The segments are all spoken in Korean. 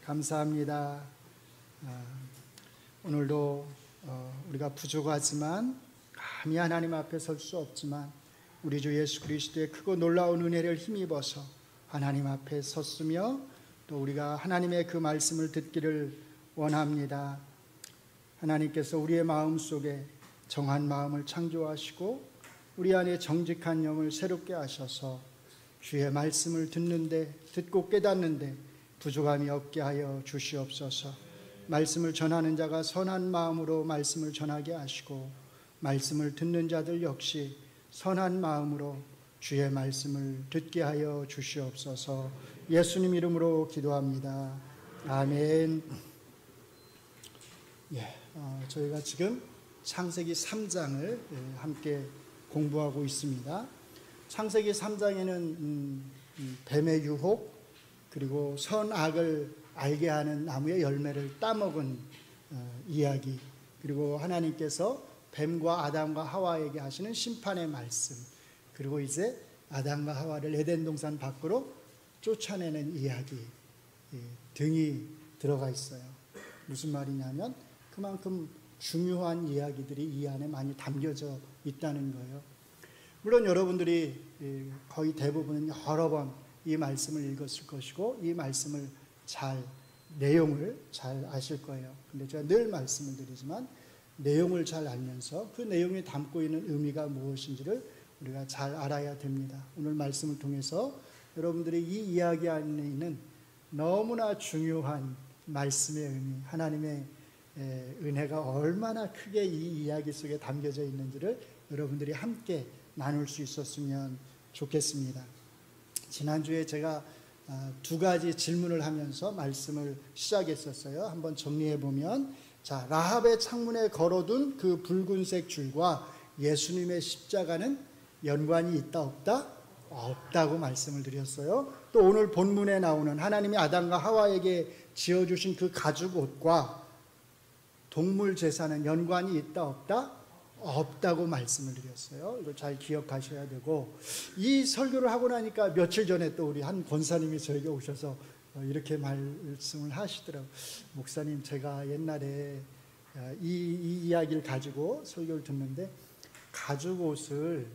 감사합니다. 오늘도 우리가 부족하지만 감히 하나님 앞에 설 수 없지만 우리 주 예수 그리스도의 크고 놀라운 은혜를 힘입어서 하나님 앞에 섰으며 또 우리가 하나님의 그 말씀을 듣기를 원합니다. 하나님께서 우리의 마음속에 정한 마음을 창조하시고 우리 안에 정직한 영을 새롭게 하셔서 주의 말씀을 듣고 깨닫는데 부족함이 없게 하여 주시옵소서. 말씀을 전하는 자가 선한 마음으로 말씀을 전하게 하시고 말씀을 듣는 자들 역시 선한 마음으로 주의 말씀을 듣게 하여 주시옵소서. 예수님 이름으로 기도합니다. 아멘. 저희가 지금 창세기 3장을 함께 공부하고 있습니다. 창세기 3장에는 뱀의 유혹, 그리고 선악을 알게 하는 나무의 열매를 따먹은 이야기, 그리고 하나님께서 뱀과 아담과 하와에게 하시는 심판의 말씀, 그리고 이제 아담과 하와를 에덴 동산 밖으로 쫓아내는 이야기 등이 들어가 있어요. 무슨 말이냐면 그만큼 중요한 이야기들이 이 안에 많이 담겨져 있다는 거예요. 물론 여러분들이 거의 대부분은 여러 번 이 말씀을 읽었을 것이고 이 말씀을 내용을 잘 아실 거예요. 근데 제가 늘 말씀을 드리지만 내용을 잘 알면서 그 내용이 담고 있는 의미가 무엇인지를 우리가 잘 알아야 됩니다. 오늘 말씀을 통해서 여러분들이 이 이야기 안에 있는 너무나 중요한 말씀의 의미, 하나님의 은혜가 얼마나 크게 이 이야기 속에 담겨져 있는지를 여러분들이 함께 나눌 수 있었으면 좋겠습니다. 지난주에 제가 두 가지 질문을 하면서 말씀을 시작했었어요. 한번 정리해 보면, 라합의 창문에 걸어둔 그 붉은색 줄과 예수님의 십자가는 연관이 있다 없다? 없다고 말씀을 드렸어요. 또 오늘 본문에 나오는 하나님이 아담과 하와에게 지어주신 그 가죽옷과 동물 제사는 연관이 있다 없다? 없다고 말씀을 드렸어요. 이걸 잘 기억하셔야 되고, 이 설교를 하고 나니까 며칠 전에 또 우리 한 권사님이 저에게 오셔서 이렇게 말씀을 하시더라고요. 목사님, 제가 옛날에 이 이야기를 가지고 설교를 듣는데 가죽옷을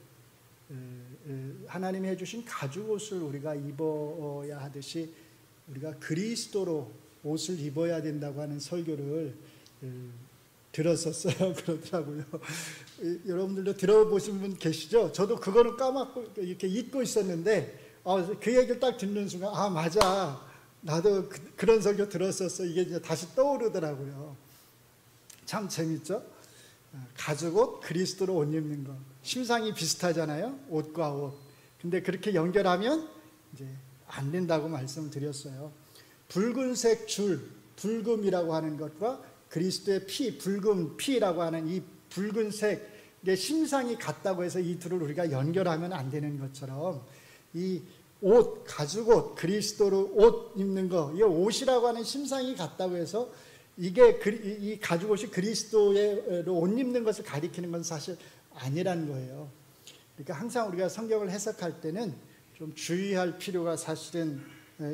하나님이 해주신 가죽옷을 우리가 입어야 하듯이 우리가 그리스도로 옷을 입어야 된다고 하는 설교를 들었었어요. 그러더라고요. 여러분들도 들어보신 분 계시죠? 저도 그거는 까먹고 이렇게 잊고 있었는데 그 얘기를 딱 듣는 순간 맞아, 나도 그런 설교 들었었어. 이게 이제 다시 떠오르더라고요. 참 재밌죠? 가죽옷, 그리스도로 옷 입는 거 심상이 비슷하잖아요. 옷과 옷. 근데 그렇게 연결하면 이제 안 된다고 말씀을 드렸어요. 붉은색 줄, 붉음이라고 하는 것과 그리스도의 피, 붉은 피라고 하는 이 붉은색의 심상이 같다고 해서 이 둘을 우리가 연결하면 안 되는 것처럼 이 옷, 가죽옷, 그리스도로 옷 입는 거, 이 옷이라고 하는 심상이 같다고 해서 이게 이 가죽옷이 그리스도로 옷 입는 것을 가리키는 건 사실 아니라는 거예요. 그러니까 항상 우리가 성경을 해석할 때는 좀 주의할 필요가 사실은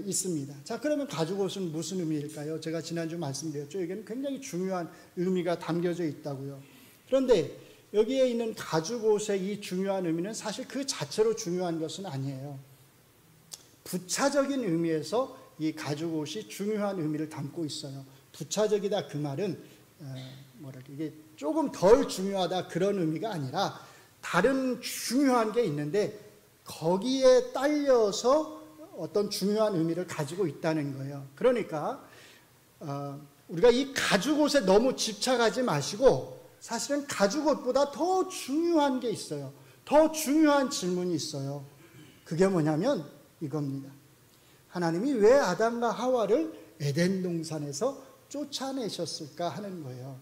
있습니다. 그러면 가죽옷은 무슨 의미일까요? 제가 지난주 말씀드렸죠. 여기는 굉장히 중요한 의미가 담겨져 있다고요. 그런데 여기에 있는 가죽옷의 이 중요한 의미는 사실 그 자체로 중요한 것은 아니에요. 부차적인 의미에서 이 가죽옷이 중요한 의미를 담고 있어요. 부차적이다 그 말은 이게 조금 덜 중요하다 그런 의미가 아니라 다른 중요한 게 있는데 거기에 딸려서 어떤 중요한 의미를 가지고 있다는 거예요. 그러니까 우리가 이 가죽옷에 너무 집착하지 마시고 사실은 가죽옷보다 더 중요한 게 있어요. 더 중요한 질문이 있어요. 그게 뭐냐면 이겁니다. 하나님이 왜 아담과 하와를 에덴 동산에서 쫓아내셨을까 하는 거예요.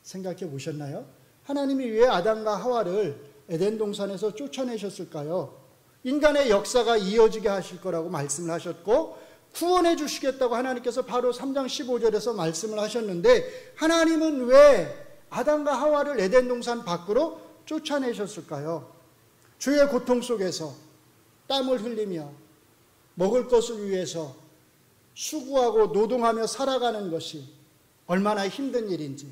생각해 보셨나요? 하나님이 왜 아담과 하와를 에덴 동산에서 쫓아내셨을까요? 인간의 역사가 이어지게 하실 거라고 말씀을 하셨고 구원해 주시겠다고 하나님께서 바로 3장 15절에서 말씀을 하셨는데 하나님은 왜 아담과 하와를 에덴 동산 밖으로 쫓아내셨을까요? 주의 고통 속에서 땀을 흘리며 먹을 것을 위해서 수고하고 노동하며 살아가는 것이 얼마나 힘든 일인지,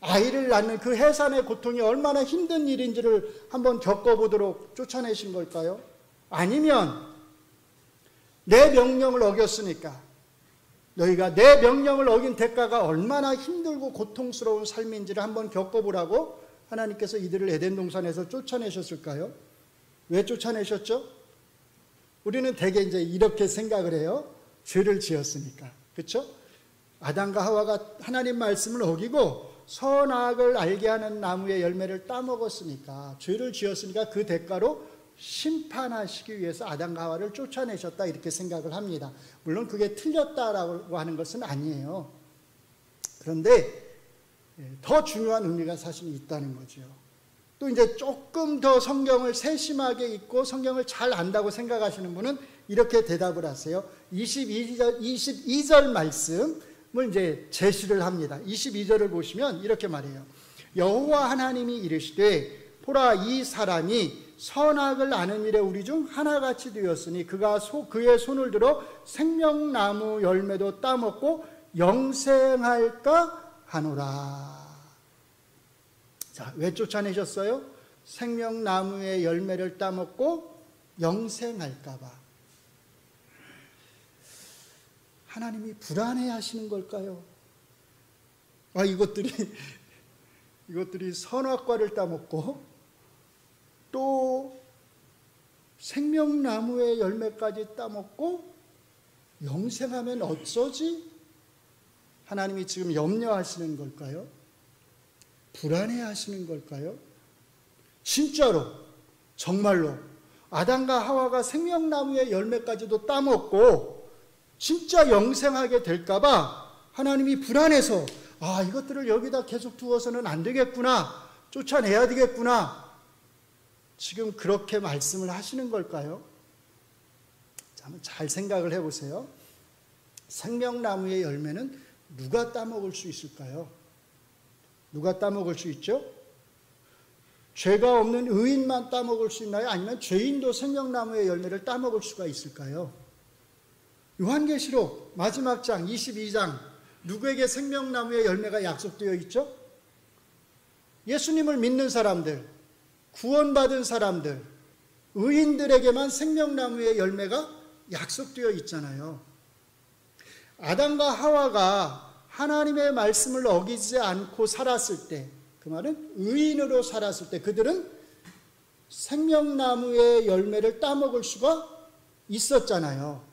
아이를 낳는 그 해산의 고통이 얼마나 힘든 일인지를 한번 겪어보도록 쫓아내신 걸까요? 아니면 내 명령을 어겼으니까 너희가 내 명령을 어긴 대가가 얼마나 힘들고 고통스러운 삶인지를 한번 겪어보라고 하나님께서 이들을 에덴 동산에서 쫓아내셨을까요? 왜 쫓아내셨죠? 우리는 대개 이제 이렇게 생각을 해요. 죄를 지었으니까. 그렇죠? 아담과 하와가 하나님 말씀을 어기고 선악을 알게 하는 나무의 열매를 따먹었으니까, 죄를 지었으니까 그 대가로 심판하시기 위해서 아담과 하와를 쫓아내셨다, 이렇게 생각을 합니다. 물론 그게 틀렸다라고 하는 것은 아니에요. 그런데 더 중요한 의미가 사실 있다는 거죠. 또 이제 조금 더 성경을 세심하게 읽고 성경을 잘 안다고 생각하시는 분은 이렇게 대답을 하세요. 22절 말씀을 이제 제시를 합니다. 22절을 보시면 이렇게 말해요. 여호와 하나님이 이르시되 보라, 이 사람이 선악을 아는 일에 우리 중 하나같이 되었으니 그가 그의 손을 들어 생명나무 열매도 따먹고 영생할까 하노라. 자, 왜 쫓아내셨어요? 생명나무의 열매를 따먹고 영생할까 봐. 하나님이 불안해 하시는 걸까요? 이것들이 선악과를 따먹고 또 생명나무의 열매까지 따먹고 영생하면 어쩌지? 하나님이 지금 염려하시는 걸까요? 불안해 하시는 걸까요? 진짜로, 정말로 아담과 하와가 생명나무의 열매까지도 따먹고 진짜 영생하게 될까봐 하나님이 불안해서 이것들을 여기다 계속 두어서는 안 되겠구나, 쫓아내야 되겠구나, 지금 그렇게 말씀을 하시는 걸까요? 한번 잘 생각을 해보세요. 생명나무의 열매는 누가 따먹을 수 있을까요? 누가 따먹을 수 있죠? 죄가 없는 의인만 따먹을 수 있나요? 아니면 죄인도 생명나무의 열매를 따먹을 수가 있을까요? 요한계시록 마지막 장 22장, 누구에게 생명나무의 열매가 약속되어 있죠? 예수님을 믿는 사람들, 구원받은 사람들, 의인들에게만 생명나무의 열매가 약속되어 있잖아요. 아담과 하와가 하나님의 말씀을 어기지 않고 살았을 때, 그 말은 의인으로 살았을 때 그들은 생명나무의 열매를 따먹을 수가 있었잖아요.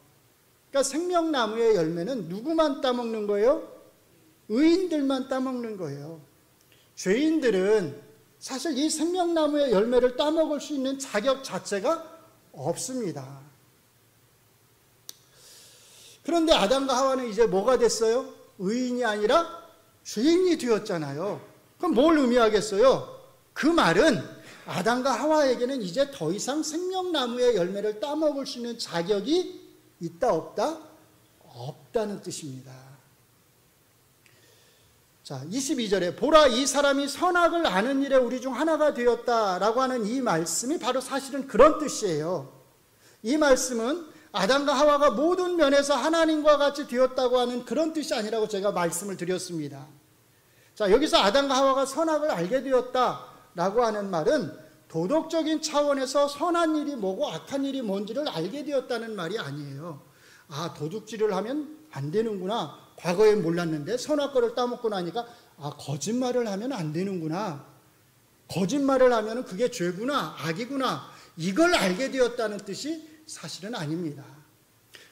그러니까 생명나무의 열매는 누구만 따먹는 거예요? 의인들만 따먹는 거예요. 죄인들은 사실 이 생명나무의 열매를 따먹을 수 있는 자격 자체가 없습니다. 그런데 아담과 하와는 이제 뭐가 됐어요? 의인이 아니라 죄인이 되었잖아요. 그럼 뭘 의미하겠어요? 그 말은 아담과 하와에게는 이제 더 이상 생명나무의 열매를 따먹을 수 있는 자격이 있다 없다? 없다는 뜻입니다. 자, 22절에 보라, 이 사람이 선악을 아는 일에 우리 중 하나가 되었다라고 하는 이 말씀이 바로 사실은 그런 뜻이에요. 이 말씀은 아담과 하와가 모든 면에서 하나님과 같이 되었다고 하는 그런 뜻이 아니라고 제가 말씀을 드렸습니다. 자, 여기서 아담과 하와가 선악을 알게 되었다라고 하는 말은 도덕적인 차원에서 선한 일이 뭐고 악한 일이 뭔지를 알게 되었다는 말이 아니에요. 도둑질을 하면 안 되는구나. 과거에 몰랐는데 선악과를 따먹고 나니까 거짓말을 하면 안 되는구나. 거짓말을 하면 그게 죄구나, 악이구나. 이걸 알게 되었다는 뜻이 사실은 아닙니다.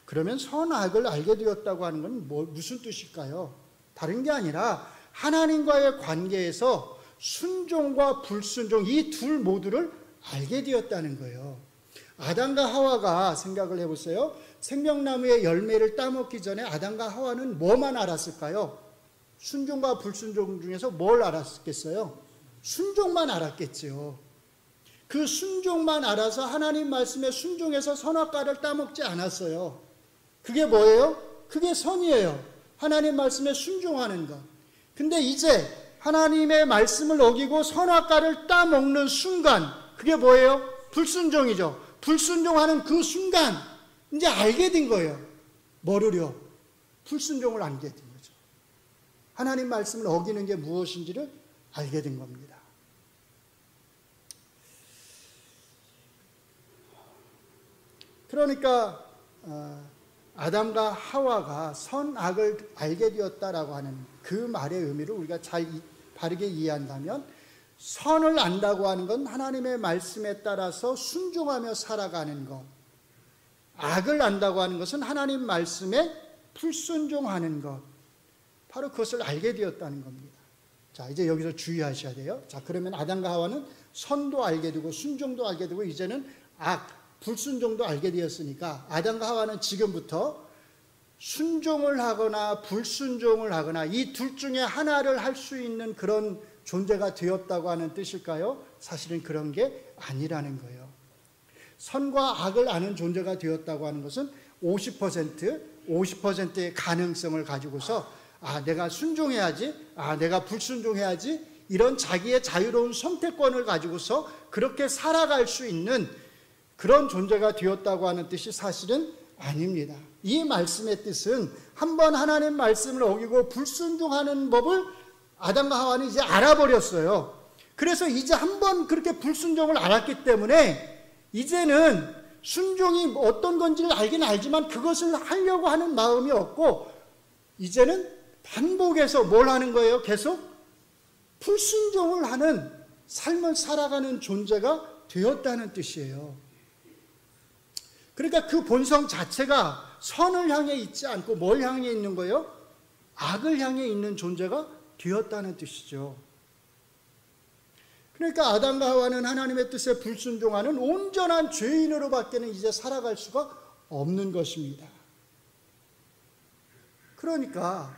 그러면 선악을 알게 되었다고 하는 건 무슨 뜻일까요? 다른 게 아니라 하나님과의 관계에서 순종과 불순종, 이 둘 모두를 알게 되었다는 거예요. 아담과 하와가 생각을 해보세요. 생명나무의 열매를 따먹기 전에 아담과 하와는 뭐만 알았을까요? 순종과 불순종 중에서 뭘 알았겠어요? 순종만 알았겠죠. 그 순종만 알아서 하나님 말씀에 순종해서 선악과를 따먹지 않았어요. 그게 뭐예요? 그게 선이에요. 하나님 말씀에 순종하는 것. 근데 이제 하나님의 말씀을 어기고 선악과를 따먹는 순간, 그게 뭐예요? 불순종이죠. 불순종하는 그 순간 이제 알게 된 거예요. 뭐를요? 불순종을 알게 된 거죠. 하나님 말씀을 어기는 게 무엇인지를 알게 된 겁니다. 그러니까 아담과 하와가 선악을 알게 되었다라고 하는 그 말의 의미를 우리가 잘 바르게 이해한다면, 선을 안다고 하는 건 하나님의 말씀에 따라서 순종하며 살아가는 것, 악을 안다고 하는 것은 하나님 말씀에 불순종하는 것, 바로 그것을 알게 되었다는 겁니다. 자, 이제 여기서 주의하셔야 돼요. 자, 그러면 아담과 하와는 선도 알게 되고 순종도 알게 되고 이제는 불순종도 알게 되었으니까, 아담과 하와는 지금부터 순종을 하거나 불순종을 하거나 이 둘 중에 하나를 할 수 있는 그런 존재가 되었다고 하는 뜻일까요? 사실은 그런 게 아니라는 거예요. 선과 악을 아는 존재가 되었다고 하는 것은 50%의 가능성을 가지고서 내가 순종해야지, 내가 불순종해야지, 이런 자기의 자유로운 선택권을 가지고서 그렇게 살아갈 수 있는 그런 존재가 되었다고 하는 뜻이 사실은 아닙니다. 이 말씀의 뜻은 한번 하나님 말씀을 어기고 불순종하는 법을 아담과 하와는 이제 알아버렸어요. 그래서 이제 한번 그렇게 불순종을 알았기 때문에 이제는 순종이 어떤 건지를 알긴 알지만 그것을 하려고 하는 마음이 없고, 이제는 반복해서 뭘 하는 거예요? 계속 불순종을 하는 삶을 살아가는 존재가 되었다는 뜻이에요. 그러니까 그 본성 자체가 선을 향해 있지 않고 뭘 향해 있는 거예요? 악을 향해 있는 존재가 되었다는 뜻이죠. 그러니까 아담과 하와는 하나님의 뜻에 불순종하는 온전한 죄인으로밖에는 이제 살아갈 수가 없는 것입니다. 그러니까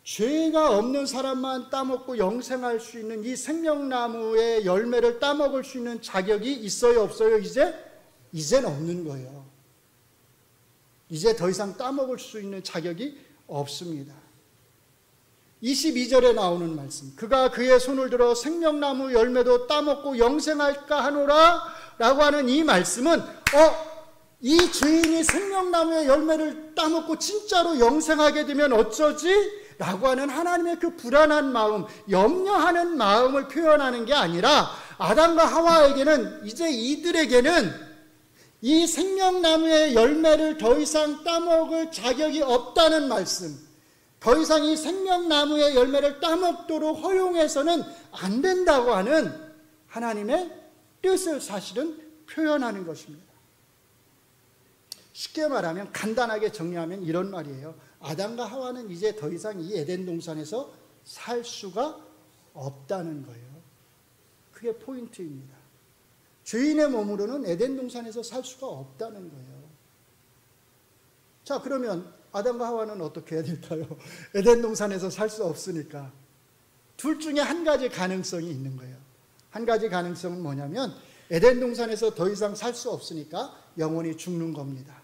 죄가 없는 사람만 따먹고 영생할 수 있는 이 생명나무의 열매를 따먹을 수 있는 자격이 있어요, 없어요? 이젠 없는 거예요. 이제 더 이상 따먹을 수 있는 자격이 없습니다. 22절에 나오는 말씀, 그가 그의 손을 들어 생명나무 열매도 따먹고 영생할까 하노라 라고 하는 이 말씀은 이 죄인이 생명나무의 열매를 따먹고 진짜로 영생하게 되면 어쩌지? 라고 하는 하나님의 그 불안한 마음, 염려하는 마음을 표현하는 게 아니라, 아담과 하와에게는, 이제 이들에게는 이 생명나무의 열매를 더 이상 따먹을 자격이 없다는 말씀, 더 이상 이 생명나무의 열매를 따먹도록 허용해서는 안 된다고 하는 하나님의 뜻을 사실은 표현하는 것입니다. 쉽게 말하면, 간단하게 정리하면 이런 말이에요. 아담과 하와는 이제 더 이상 이 에덴 동산에서 살 수가 없다는 거예요. 그게 포인트입니다. 죄인의 몸으로는 에덴 동산에서 살 수가 없다는 거예요. 자, 그러면 아담과 하와는 어떻게 해야 될까요? 에덴 동산에서 살 수 없으니까 둘 중에 한 가지 가능성이 있는 거예요. 한 가지 가능성은 뭐냐면, 에덴 동산에서 더 이상 살 수 없으니까 영원히 죽는 겁니다.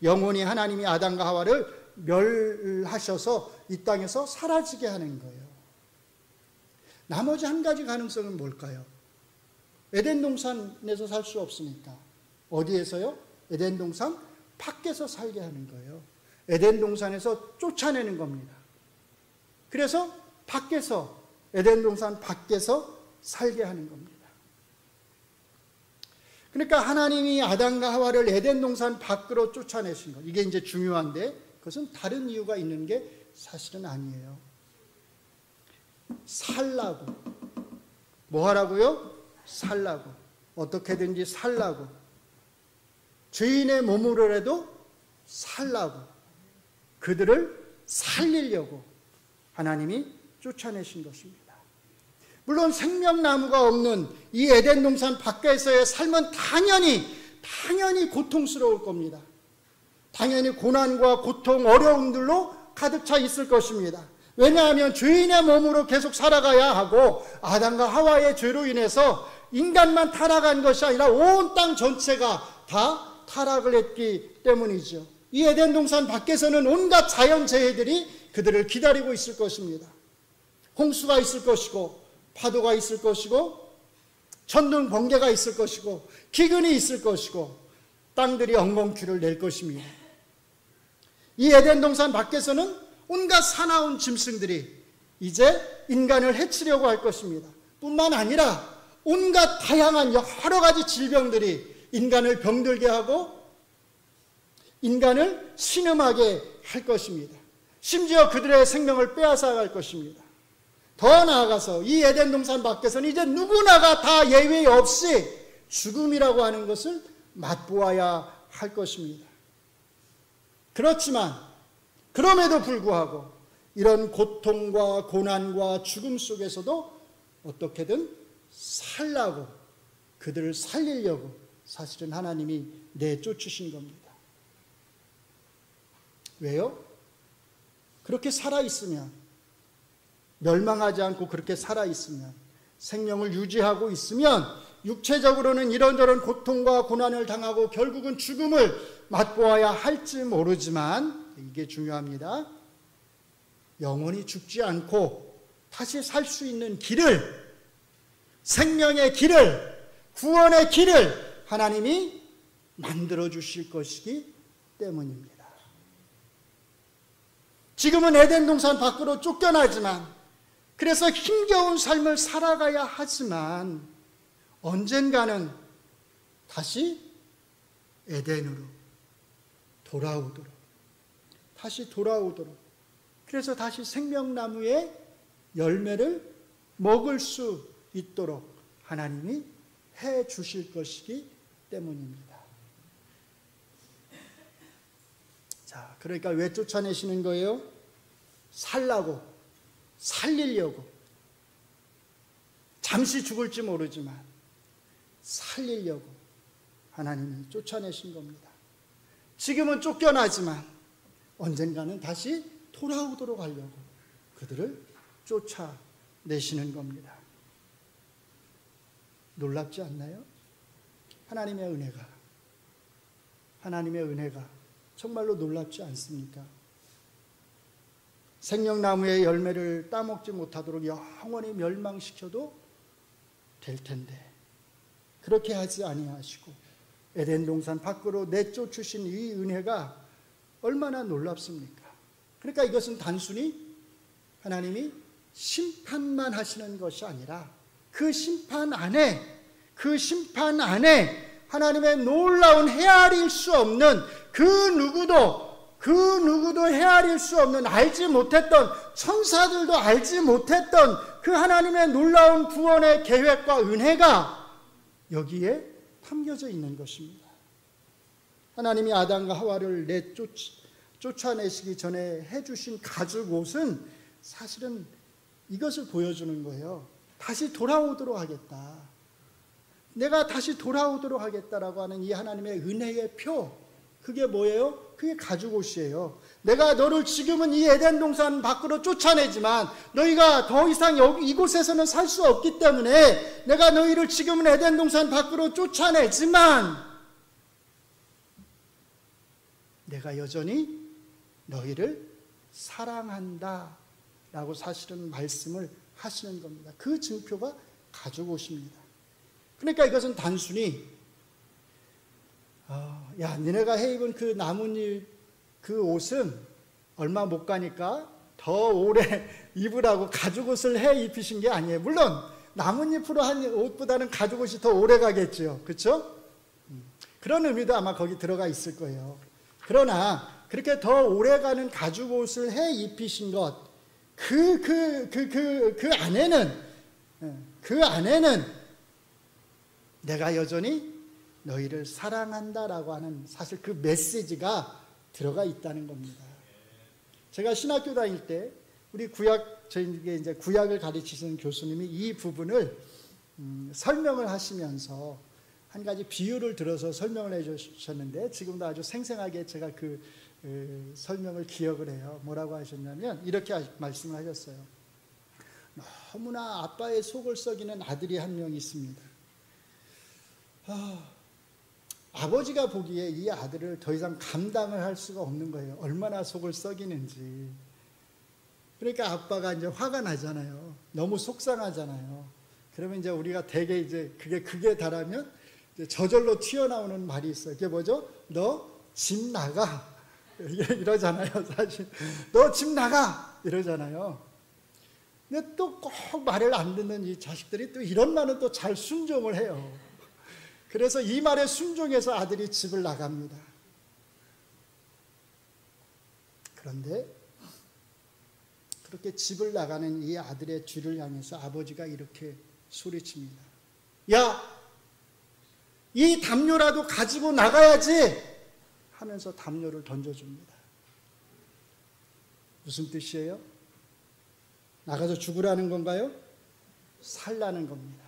영원히 하나님이 아담과 하와를 멸하셔서 이 땅에서 사라지게 하는 거예요. 나머지 한 가지 가능성은 뭘까요? 에덴 동산에서 살 수 없으니까 어디에서요? 에덴 동산 밖에서 살게 하는 거예요. 에덴 동산에서 쫓아내는 겁니다. 그래서 밖에서, 에덴 동산 밖에서 살게 하는 겁니다. 그러니까 하나님이 아담과 하와를 에덴 동산 밖으로 쫓아내신 것, 이게 이제 중요한데, 그것은 다른 이유가 있는 게 사실은 아니에요. 살라고. 뭐 하라고요? 살라고. 어떻게든지 살라고. 죄인의 몸으로라도 살라고. 그들을 살리려고 하나님이 쫓아내신 것입니다. 물론 생명나무가 없는 이 에덴 동산 밖에서의 삶은 당연히 고통스러울 겁니다. 당연히 고난과 고통, 어려움들로 가득 차 있을 것입니다. 왜냐하면 죄인의 몸으로 계속 살아가야 하고, 아담과 하와의 죄로 인해서 인간만 타락한 것이 아니라 온 땅 전체가 다 타락을 했기 때문이죠. 이 에덴 동산 밖에서는 온갖 자연재해들이 그들을 기다리고 있을 것입니다. 홍수가 있을 것이고, 파도가 있을 것이고, 천둥 번개가 있을 것이고, 기근이 있을 것이고, 땅들이 엉겅퀴를 낼 것입니다. 이 에덴 동산 밖에서는 온갖 사나운 짐승들이 이제 인간을 해치려고 할 것입니다. 뿐만 아니라 온갖 다양한 여러 가지 질병들이 인간을 병들게 하고 인간을 신음하게 할 것입니다. 심지어 그들의 생명을 빼앗아 갈 것입니다. 더 나아가서 이 에덴 동산 밖에서는 이제 누구나가 다 예외 없이 죽음이라고 하는 것을 맛보아야 할 것입니다. 그렇지만 그럼에도 불구하고 이런 고통과 고난과 죽음 속에서도 어떻게든 살라고, 그들을 살리려고 사실은 하나님이 내쫓으신 겁니다. 왜요? 그렇게 살아있으면, 멸망하지 않고 그렇게 살아있으면, 생명을 유지하고 있으면 육체적으로는 이런저런 고통과 고난을 당하고 결국은 죽음을 맛보아야 할지 모르지만, 이게 중요합니다. 영원히 죽지 않고 다시 살 수 있는 길을, 생명의 길을, 구원의 길을 하나님이 만들어 주실 것이기 때문입니다. 지금은 에덴 동산 밖으로 쫓겨나지만, 그래서 힘겨운 삶을 살아가야 하지만 언젠가는 다시 에덴으로 돌아오도록, 그래서 다시 생명나무의 열매를 먹을 수 있도록 하나님이 해 주실 것이기 때문입니다. 자, 그러니까 왜 쫓아내시는 거예요? 살라고, 살리려고. 잠시 죽을지 모르지만 살리려고 하나님이 쫓아내신 겁니다. 지금은 쫓겨나지만 언젠가는 다시 돌아오도록 하려고 그들을 쫓아내시는 겁니다. 놀랍지 않나요? 하나님의 은혜가 정말로 놀랍지 않습니까? 생명나무의 열매를 따먹지 못하도록 영원히 멸망시켜도 될 텐데 그렇게 하지 아니하시고 에덴 동산 밖으로 내쫓으신 이 은혜가 얼마나 놀랍습니까? 그러니까 이것은 단순히 하나님이 심판만 하시는 것이 아니라 그 심판 안에 하나님의 놀라운 헤아릴 수 없는 그 누구도 헤아릴 수 없는, 알지 못했던, 천사들도 알지 못했던 그 하나님의 놀라운 구원의 계획과 은혜가 여기에 담겨져 있는 것입니다. 하나님이 아담과 하와를 쫓아내시기 전에 해주신 가죽옷은 사실은 이것을 보여주는 거예요. 다시 돌아오도록 하겠다. 내가 다시 돌아오도록 하겠다라고 하는 이 하나님의 은혜의 표, 그게 뭐예요? 그게 가죽옷이에요. 내가 너를 지금은 이 에덴 동산 밖으로 쫓아내지만 너희가 더 이상 이곳에서는 살 수 없기 때문에 내가 너희를 지금은 에덴 동산 밖으로 쫓아내지만 내가 여전히 너희를 사랑한다 라고 사실은 말씀을 하시는 겁니다. 그 증표가 가죽옷입니다. 그러니까 이것은 단순히 야, 니네가 해 입은 그 나뭇잎 그 옷은 얼마 못 가니까 더 오래 입으라고 가죽옷을 해 입히신 게 아니에요. 물론 나뭇잎으로 한 옷보다는 가죽옷이 더 오래 가겠죠. 그렇죠? 그런 의미도 아마 거기 들어가 있을 거예요. 그러나 그렇게 더 오래 가는 가죽옷을 해 입히신 것, 그 안에는 내가 여전히 너희를 사랑한다라고 하는 사실 그 메시지가 들어가 있다는 겁니다. 제가 신학교 다닐 때 우리 저희에게 이제 구약을 가르치시는 교수님이 이 부분을 설명을 하시면서 한 가지 비유를 들어서 설명을 해주셨는데 지금도 아주 생생하게 제가 그 설명을 기억을 해요. 뭐라고 하셨냐면 이렇게 말씀을 하셨어요. 너무나 아빠의 속을 썩이는 아들이 한 명 있습니다. 아버지가 보기에 이 아들을 더 이상 감당을 할 수가 없는 거예요. 얼마나 속을 썩이는지. 그러니까 아빠가 이제 화가 나잖아요. 너무 속상하잖아요. 그러면 이제 우리가 대개 이제 그게 극에 달하면 이제 저절로 튀어나오는 말이 있어요. 그게 뭐죠? 너 집 나가. 이러잖아요. 사실 너 집 나가 이러잖아요. 근데 또 꼭 말을 안 듣는 이 자식들이 또 이런 말은 또 잘 순종을 해요. 그래서 이 말에 순종해서 아들이 집을 나갑니다. 그런데 그렇게 집을 나가는 이 아들의 뒤를 향해서 아버지가 이렇게 소리칩니다. 야, 이 담요라도 가지고 나가야지 하면서 담요를 던져줍니다. 무슨 뜻이에요? 나가서 죽으라는 건가요? 살라는 겁니다.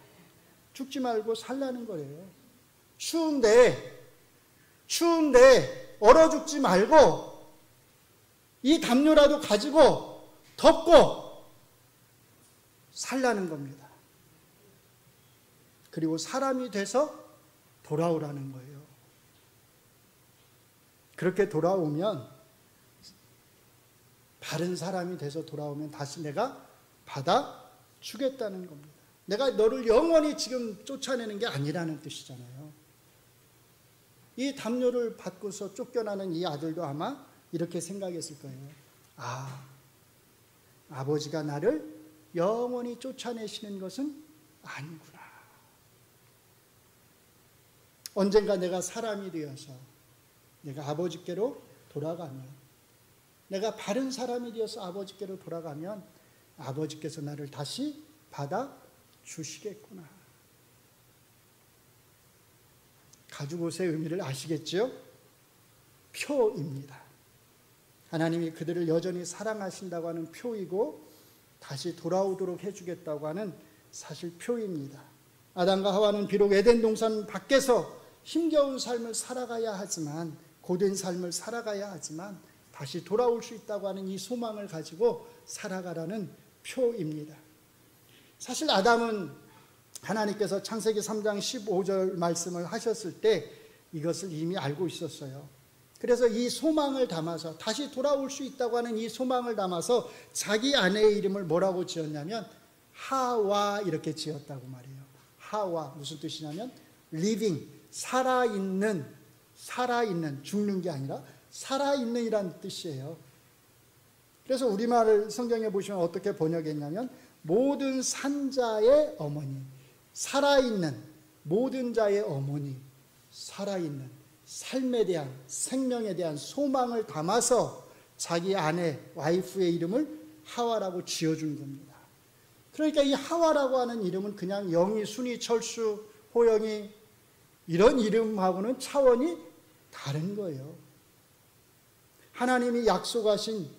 죽지 말고 살라는 거예요. 추운데 얼어 죽지 말고 이 담요라도 가지고 덮고 살라는 겁니다. 그리고 사람이 돼서 돌아오라는 거예요. 그렇게 돌아오면, 바른 사람이 돼서 돌아오면 다시 내가 받아주겠다는 겁니다. 내가 너를 영원히 지금 쫓아내는 게 아니라는 뜻이잖아요. 이 담요를 받고서 쫓겨나는 이 아들도 아마 이렇게 생각했을 거예요. 아, 아버지가 나를 영원히 쫓아내시는 것은 아니구나. 언젠가 내가 사람이 되어서 내가 아버지께로 돌아가면, 내가 바른 사람이 되어서 아버지께로 돌아가면 아버지께서 나를 다시 받아주시겠구나. 가죽옷의 의미를 아시겠죠? 표입니다. 하나님이 그들을 여전히 사랑하신다고 하는 표이고 다시 돌아오도록 해주겠다고 하는 사실 표입니다. 아담과 하와는 비록 에덴 동산 밖에서 힘겨운 삶을 살아가야 하지만, 고된 삶을 살아가야 하지만 다시 돌아올 수 있다고 하는 이 소망을 가지고 살아가라는 표입니다. 사실 아담은 하나님께서 창세기 3장 15절 말씀을 하셨을 때 이것을 이미 알고 있었어요. 그래서 이 소망을 담아서, 다시 돌아올 수 있다고 하는 이 소망을 담아서 자기 아내의 이름을 뭐라고 지었냐면 하와 이렇게 지었다고 말해요. 하와 무슨 뜻이냐면 living, 살아있는, 죽는 게 아니라 살아있는 이란 뜻이에요. 그래서 우리말을 성경에 보시면 어떻게 번역했냐면 모든 산자의 어머니, 살아있는 모든 자의 어머니, 살아있는 삶에 대한, 생명에 대한 소망을 담아서 자기 아내, 와이프의 이름을 하와라고 지어준 겁니다. 그러니까 이 하와라고 하는 이름은 그냥 영희, 순희, 철수, 호영이 이런 이름하고는 차원이 다른 거예요. 하나님이 약속하신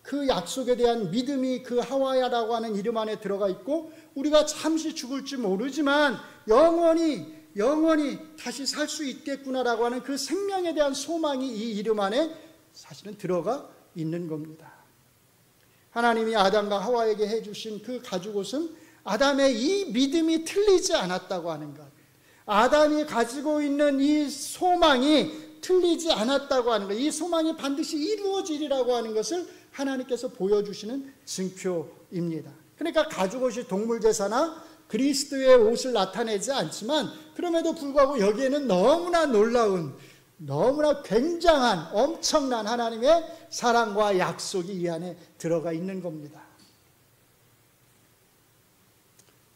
그 약속에 대한 믿음이 그 하와야라고 하는 이름 안에 들어가 있고, 우리가 잠시 죽을지 모르지만 영원히 다시 살 수 있겠구나라고 하는 그 생명에 대한 소망이 이 이름 안에 사실은 들어가 있는 겁니다. 하나님이 아담과 하와에게 해주신 그 가죽옷은 아담의 이 믿음이 틀리지 않았다고 하는 것, 아담이 가지고 있는 이 소망이 틀리지 않았다고 하는 것, 이 소망이 반드시 이루어지리라고 하는 것을 하나님께서 보여주시는 증표입니다. 그러니까 가죽옷이 동물제사나 그리스도의 옷을 나타내지 않지만, 그럼에도 불구하고 여기에는 너무나 놀라운, 너무나 굉장한, 엄청난 하나님의 사랑과 약속이 이 안에 들어가 있는 겁니다.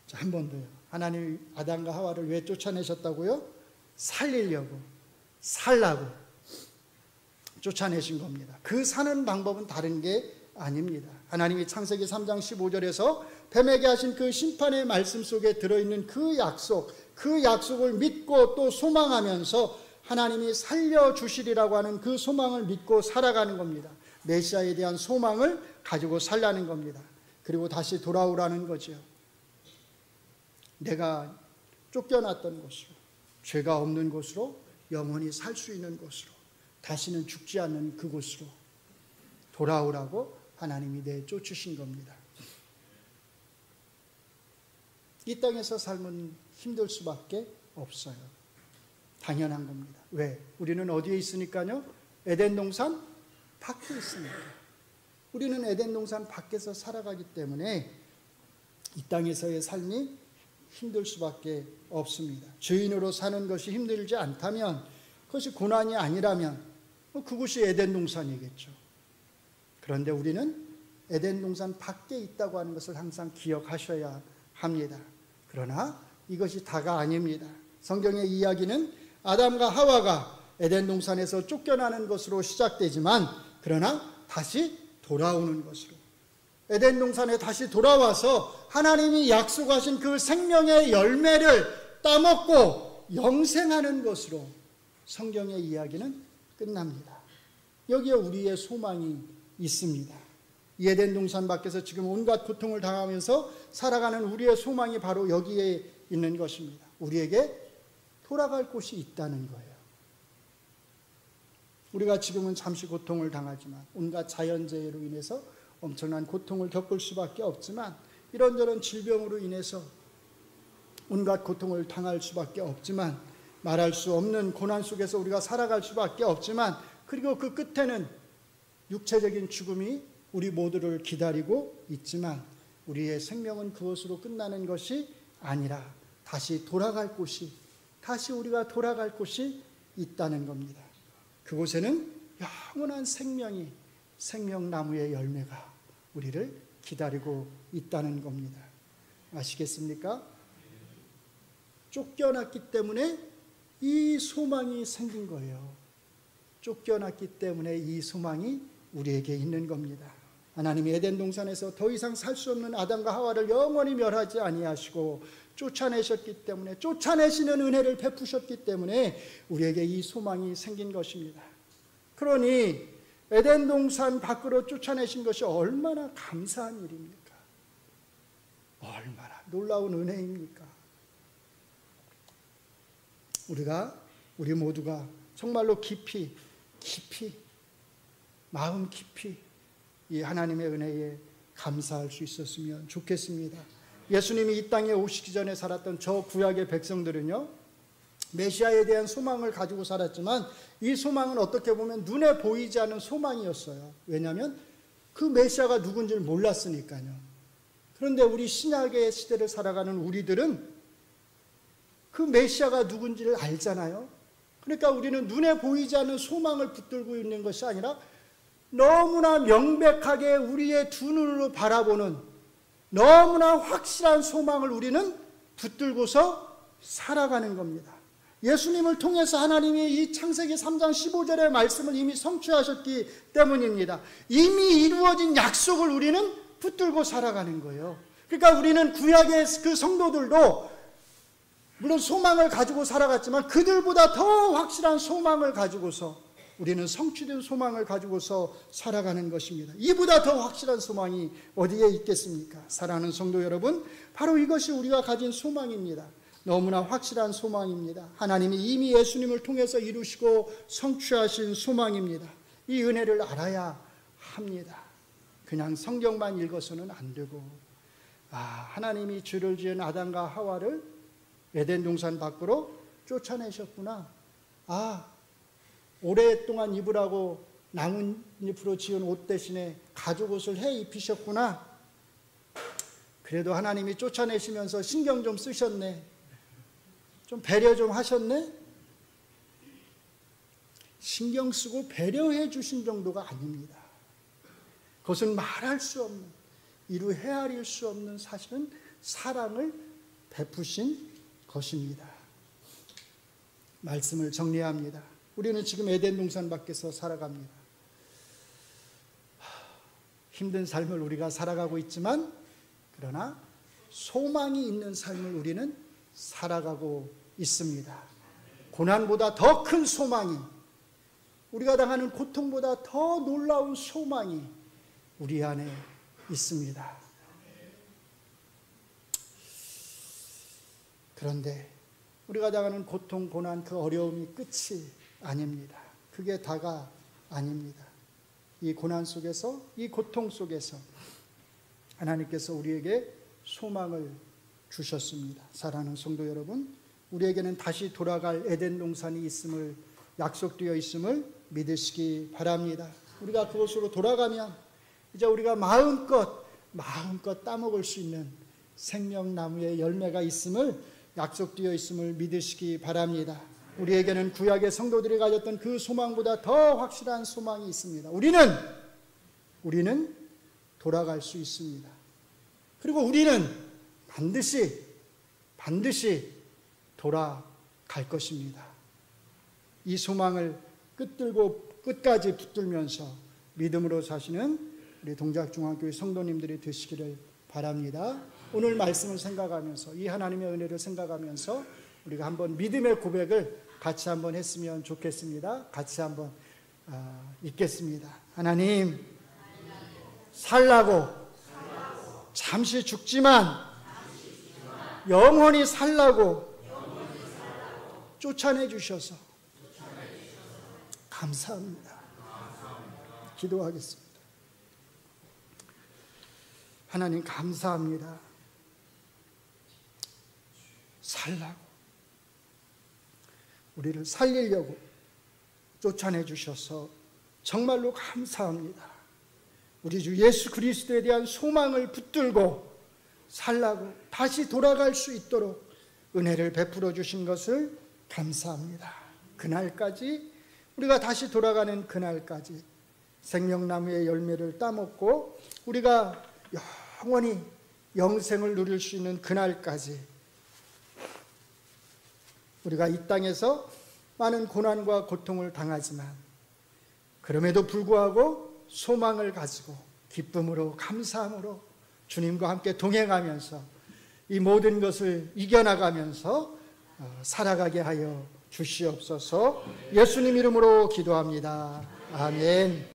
자, 한 번 더요. 하나님이 아담과 하와를 왜 쫓아내셨다고요? 살리려고, 살라고 쫓아내신 겁니다. 그 사는 방법은 다른 게 아닙니다. 하나님이 창세기 3장 15절에서 뱀에게 하신 그 심판의 말씀 속에 들어있는 그 약속을 믿고 또 소망하면서 하나님이 살려주시리라고 하는 그 소망을 믿고 살아가는 겁니다. 메시아에 대한 소망을 가지고 살라는 겁니다. 그리고 다시 돌아오라는 거죠. 내가 쫓겨났던 곳으로, 죄가 없는 곳으로, 영원히 살 수 있는 곳으로, 다시는 죽지 않는 그곳으로 돌아오라고 하나님이 내쫓으신 겁니다. 이 땅에서 삶은 힘들 수밖에 없어요. 당연한 겁니다. 왜? 우리는 어디에 있으니까요? 에덴 동산 밖에 있으니까. 우리는 에덴 동산 밖에서 살아가기 때문에 이 땅에서의 삶이 힘들 수밖에 없습니다. 죄인으로 사는 것이 힘들지 않다면, 그것이 고난이 아니라면 그곳이 에덴 동산이겠죠. 그런데 우리는 에덴 동산 밖에 있다고 하는 것을 항상 기억하셔야 합니다. 그러나 이것이 다가 아닙니다. 성경의 이야기는 아담과 하와가 에덴 동산에서 쫓겨나는 것으로 시작되지만, 그러나 다시 돌아오는 것으로, 에덴 동산에 다시 돌아와서 하나님이 약속하신 그 생명의 열매를 따먹고 영생하는 것으로 성경의 이야기는 끝납니다. 여기에 우리의 소망이 있습니다. 이 에덴 동산 밖에서 지금 온갖 고통을 당하면서 살아가는 우리의 소망이 바로 여기에 있는 것입니다. 우리에게 돌아갈 곳이 있다는 거예요. 우리가 지금은 잠시 고통을 당하지만, 온갖 자연재해로 인해서 엄청난 고통을 겪을 수밖에 없지만, 이런저런 질병으로 인해서 온갖 고통을 당할 수밖에 없지만, 말할 수 없는 고난 속에서 우리가 살아갈 수밖에 없지만, 그리고 그 끝에는 육체적인 죽음이 우리 모두를 기다리고 있지만, 우리의 생명은 그것으로 끝나는 것이 아니라 다시 돌아갈 곳이, 다시 우리가 돌아갈 곳이 있다는 겁니다. 그곳에는 영원한 생명이, 생명나무의 열매가 우리를 기다리고 있다는 겁니다. 아시겠습니까? 쫓겨났기 때문에 이 소망이 생긴 거예요. 쫓겨났기 때문에 이 소망이 우리에게 있는 겁니다. 하나님이 에덴 동산에서 더 이상 살 수 없는 아담과 하와를 영원히 멸하지 아니하시고 쫓아내셨기 때문에, 쫓아내시는 은혜를 베푸셨기 때문에 우리에게 이 소망이 생긴 것입니다. 그러니 에덴 동산 밖으로 쫓아내신 것이 얼마나 감사한 일입니까? 얼마나 놀라운 은혜입니까? 우리 모두가 정말로 깊이 마음 깊이 이 하나님의 은혜에 감사할 수 있었으면 좋겠습니다. 예수님이 이 땅에 오시기 전에 살았던 저 구약의 백성들은요, 메시아에 대한 소망을 가지고 살았지만 이 소망은 어떻게 보면 눈에 보이지 않는 소망이었어요. 왜냐하면 그 메시아가 누군지를 몰랐으니까요. 그런데 우리 신약의 시대를 살아가는 우리들은 그 메시아가 누군지를 알잖아요. 그러니까 우리는 눈에 보이지 않는 소망을 붙들고 있는 것이 아니라 너무나 명백하게 우리의 두 눈으로 바라보는 너무나 확실한 소망을 우리는 붙들고서 살아가는 겁니다. 예수님을 통해서 하나님이 이 창세기 3장 15절의 말씀을 이미 성취하셨기 때문입니다. 이미 이루어진 약속을 우리는 붙들고 살아가는 거예요. 그러니까 우리는 구약의 그 성도들도 물론 소망을 가지고 살아갔지만 그들보다 더 확실한 소망을 가지고서, 우리는 성취된 소망을 가지고서 살아가는 것입니다. 이보다 더 확실한 소망이 어디에 있겠습니까? 사랑하는 성도 여러분, 바로 이것이 우리가 가진 소망입니다. 너무나 확실한 소망입니다. 하나님이 이미 예수님을 통해서 이루시고 성취하신 소망입니다. 이 은혜를 알아야 합니다. 그냥 성경만 읽어서는 안 되고, 하나님이 죄를 지은 아담과 하와를 에덴 동산 밖으로 쫓아내셨구나. 오랫동안 입으라고 나뭇잎으로 지은 옷 대신에 가죽옷을 해 입히셨구나. 그래도 하나님이 쫓아내시면서 신경 좀 쓰셨네. 좀 배려 좀 하셨네. 신경 쓰고 배려해 주신 정도가 아닙니다. 그것은 말할 수 없는, 이루 헤아릴 수 없는 사실은 사랑을 베푸신 것입니다. 말씀을 정리합니다. 우리는 지금 에덴 동산 밖에서 살아갑니다. 힘든 삶을 우리가 살아가고 있지만, 그러나 소망이 있는 삶을 우리는 살아가고 있습니다. 고난보다 더 큰 소망이, 우리가 당하는 고통보다 더 놀라운 소망이 우리 안에 있습니다. 그런데 우리가 당하는 고통, 고난, 그 어려움이 끝이 아닙니다. 그게 다가 아닙니다. 이 고난 속에서, 이 고통 속에서 하나님께서 우리에게 소망을 주셨습니다. 사랑하는 성도 여러분, 우리에게는 다시 돌아갈 에덴 동산이 있음을, 약속되어 있음을 믿으시기 바랍니다. 우리가 그곳으로 돌아가면 이제 우리가 마음껏 따먹을 수 있는 생명나무의 열매가 있음을, 약속되어 있음을 믿으시기 바랍니다. 우리에게는 구약의 성도들이 가졌던 그 소망보다 더 확실한 소망이 있습니다. 우리는 돌아갈 수 있습니다. 그리고 우리는 반드시 돌아갈 것입니다. 이 소망을 끝까지 붙들면서 믿음으로 사시는 우리 동작중앙교회 성도님들이 되시기를 바랍니다. 오늘 말씀을 생각하면서, 이 하나님의 은혜를 생각하면서 우리가 한번 믿음의 고백을 같이 한번 했으면 좋겠습니다. 같이 한번 읽겠습니다. 하나님, 살라고 잠시 죽지만 영원히 살라고 쫓아내 주셔서 감사합니다. 기도하겠습니다. 하나님 감사합니다. 살라고, 우리를 살리려고 쫓아내 주셔서 정말로 감사합니다. 우리 주 예수 그리스도에 대한 소망을 붙들고 살라고, 다시 돌아갈 수 있도록 은혜를 베풀어 주신 것을 감사합니다. 그날까지, 우리가 다시 돌아가는 그날까지 생명나무의 열매를 따먹고 우리가 영원히 영생을 누릴 수 있는 그날까지, 우리가 이 땅에서 많은 고난과 고통을 당하지만 그럼에도 불구하고 소망을 가지고 기쁨으로, 감사함으로 주님과 함께 동행하면서 이 모든 것을 이겨나가면서 살아가게 하여 주시옵소서. 예수님 이름으로 기도합니다. 아멘.